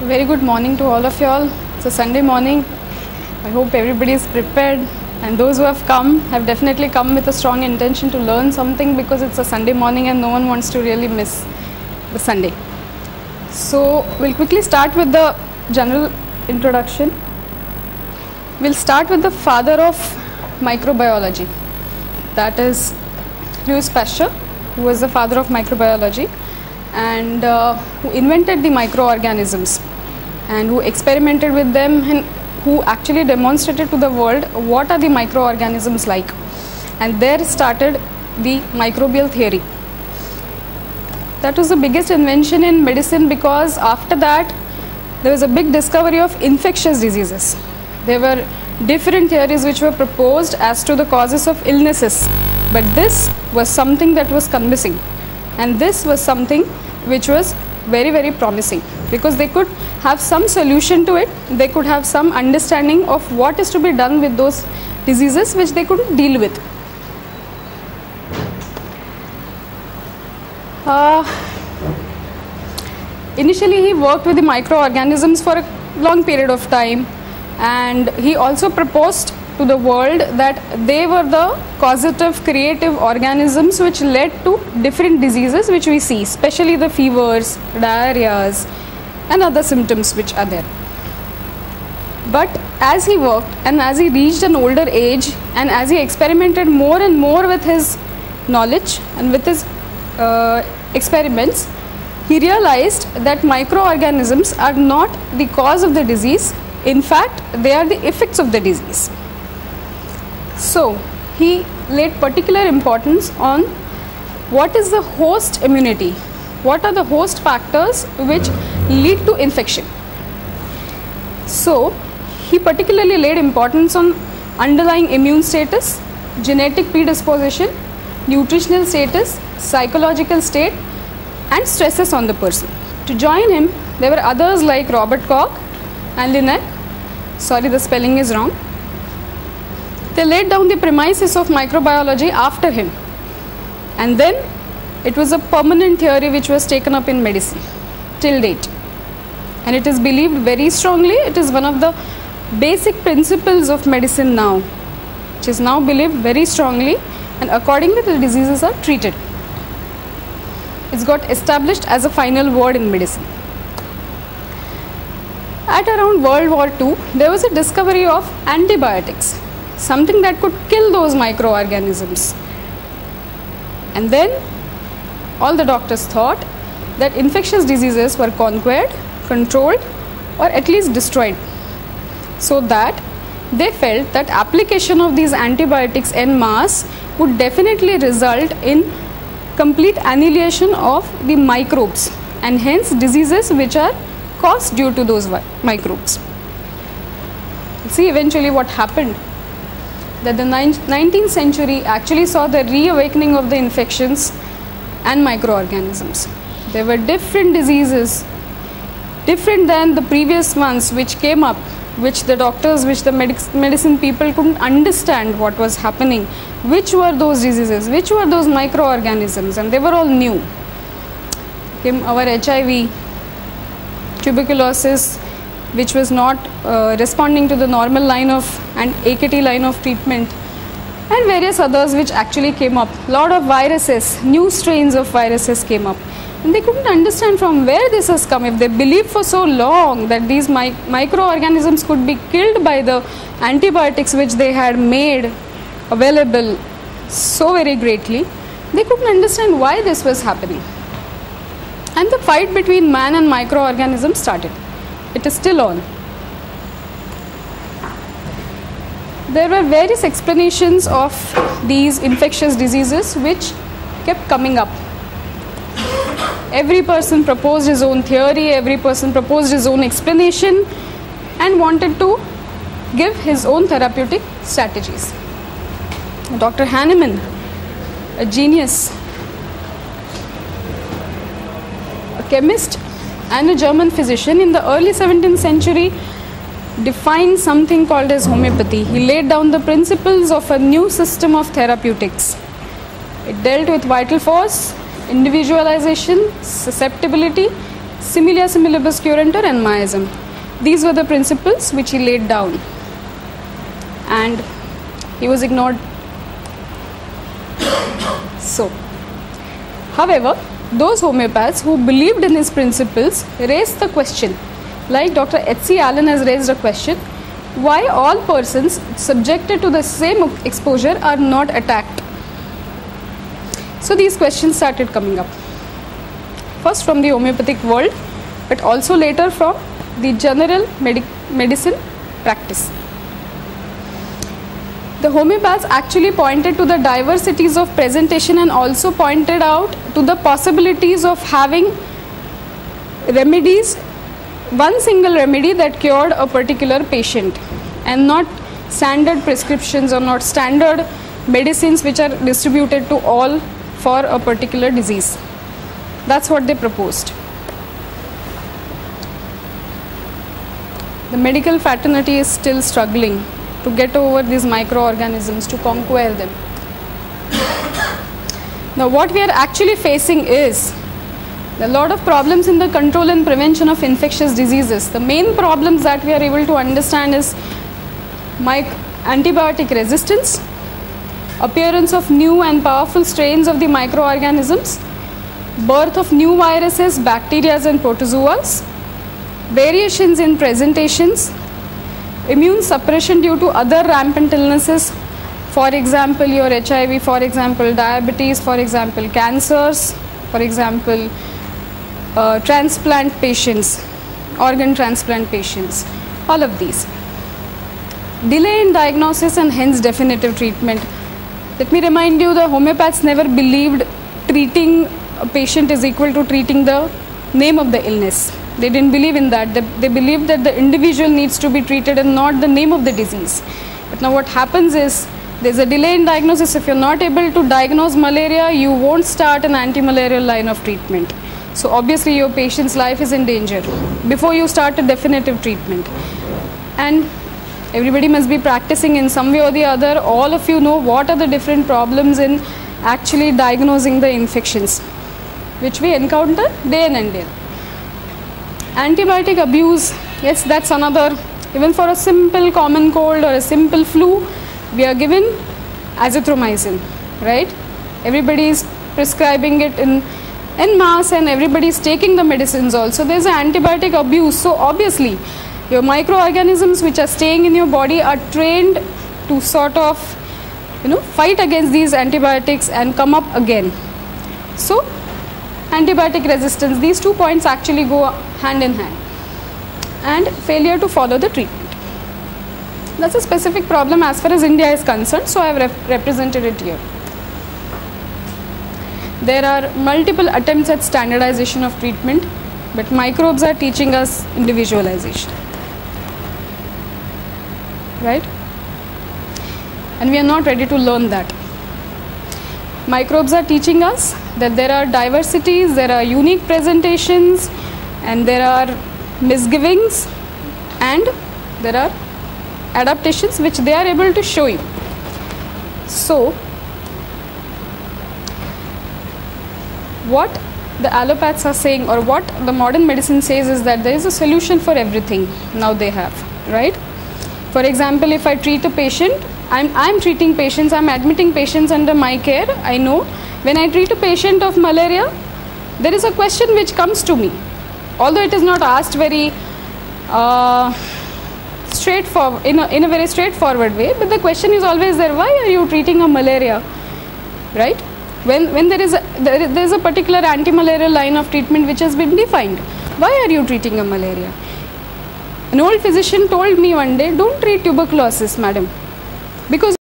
Very good morning to all of you all. It's a Sunday morning. I hope everybody is prepared, and those who have come have definitely come with a strong intention to learn something, because it's a Sunday morning and no one wants to really miss the Sunday. So we'll quickly start with the general introduction. We'll start with the father of microbiology, that is Louis Pasteur, who was the father of microbiology and who invented the microorganisms and who experimented with them and who actually demonstrated to the world what are the microorganisms like. And there started the microbial theory. That was the biggest invention in medicine, because after that there was a big discovery of infectious diseases. There were different theories which were proposed as to the causes of illnesses, but this was something that was convincing, and this was something which was very, very promising, because they could have some solution to it. They could have some understanding of what is to be done with those diseases which they could deal with. Initially he worked with the microorganisms for a long period of time, and he also proposed to the world that they were the causative creative organisms which led to different diseases which we see, especially the fevers, diarrheas and other symptoms which are there. But as he worked and as he reached an older age and as he experimented more and more with his knowledge and with his experiments, he realized that microorganisms are not the cause of the disease. In fact, they are the effects of the disease. So he laid particular importance on what is the host immunity, what are the host factors which lead to infection. So he particularly laid importance on underlying immune status, genetic predisposition, nutritional status, psychological state and stresses on the person. To join him, there were others like Robert Koch and Linnet. Sorry, the spelling is wrong. They laid down the premises of microbiology after him, and then it was a permanent theory which was taken up in medicine till date, and it is believed very strongly. It is one of the basic principles of medicine now, which is now believed very strongly, and accordingly the diseases are treated. It's got established as a final word in medicine. At around World War II, there was a discovery of antibiotics, something that could kill those microorganisms. And then all the doctors thought that infectious diseases were conquered, controlled or at least destroyed, so that they felt that application of these antibiotics en masse would definitely result in complete annihilation of the microbes and hence diseases which are caused due to those microbes. See eventually what happened, that the 19th century actually saw the reawakening of the infections and microorganisms. There were different diseases, different than the previous ones which came up, which the doctors, which the medicine people couldn't understand what was happening, which were those diseases, which were those microorganisms, and they were all new. Came our HIV, tuberculosis, which was not responding to the normal line of and AKT line of treatment, and various others which actually came up. Lot of viruses, new strains of viruses came up, and they couldn't understand from where this has come. If they believed for so long that these microorganisms could be killed by the antibiotics which they had made available so very greatly, they couldn't understand why this was happening. And the fight between man and microorganisms started. It is still on. There were various explanations of these infectious diseases which kept coming up. Every person proposed his own theory, every person proposed his own explanation and wanted to give his own therapeutic strategies. Dr. Hahnemann, a genius, a chemist and a German physician in the early 17th century, defined something called as homeopathy. He laid down the principles of a new system of therapeutics. It dealt with vital force, individualization, susceptibility similia similibus curantur and miasm. These were the principles which he laid down, and he was ignored. So, however, those homeopaths who believed in his principles raised the question, like Dr. H.C. Allen has raised a question, why all persons subjected to the same exposure are not attacked. So these questions started coming up. First from the homeopathic world, but also later from the general medicine practice. The homeopaths actually pointed to the diversities of presentation and also pointed out to the possibilities of having remedies, one single remedy that cured a particular patient, and not standard prescriptions or not standard medicines which are distributed to all for a particular disease. That's what they proposed. The medical fraternity is still struggling to get over these microorganisms, to conquer them. Now what we are actually facing is a lot of problems in the control and prevention of infectious diseases. The main problems that we are able to understand is antibiotic resistance, appearance of new and powerful strains of the microorganisms, birth of new viruses, bacteria and protozoas, variations in presentations, immune suppression due to other rampant illnesses, for example your HIV, for example diabetes, for example cancers, for example transplant patients, organ transplant patients, all of these. Delay in diagnosis and hence definitive treatment. Let me remind you, the homeopaths never believed treating a patient is equal to treating the name of the illness. They didn't believe in that. They believed that the individual needs to be treated and not the name of the disease. But now what happens is, there's a delay in diagnosis. If you're not able to diagnose malaria, you won't start an anti-malarial line of treatment. So obviously your patient's life is in danger before you start a definitive treatment. And everybody must be practicing in some way or the other. All of you know what are the different problems in actually diagnosing the infections, which we encounter day in and day. Antibiotic abuse, yes, that's another. Even for a simple common cold or a simple flu, we are given azithromycin, right? Everybody is prescribing it in mass and everybody is taking the medicines also. There's an antibiotic abuse. So obviously your microorganisms which are staying in your body are trained to sort of fight against these antibiotics and come up again. So antibiotic resistance, these 2 points actually go hand in hand, and failure to follow the treatment. That's a specific problem as far as India is concerned, so I have represented it here. There are multiple attempts at standardization of treatment, but microbes are teaching us individualization, right? And we are not ready to learn that. Microbes are teaching us that there are diversities, there are unique presentations, and there are misgivings, and there are adaptations which they are able to show you. So what the allopaths are saying, or what the modern medicine says, is that there is a solution for everything now they have, right? For example, if I treat a patient, I'm treating patients, I'm admitting patients under my care. I know when I treat a patient of malaria, there is a question which comes to me, although it is not asked very straightforward, in a very straightforward way, but the question is always there: why are you treating a malaria, right? When there is a particular anti-malarial line of treatment which has been defined, why are you treating a malaria? An old physician told me one day, don't treat tuberculosis, madam, because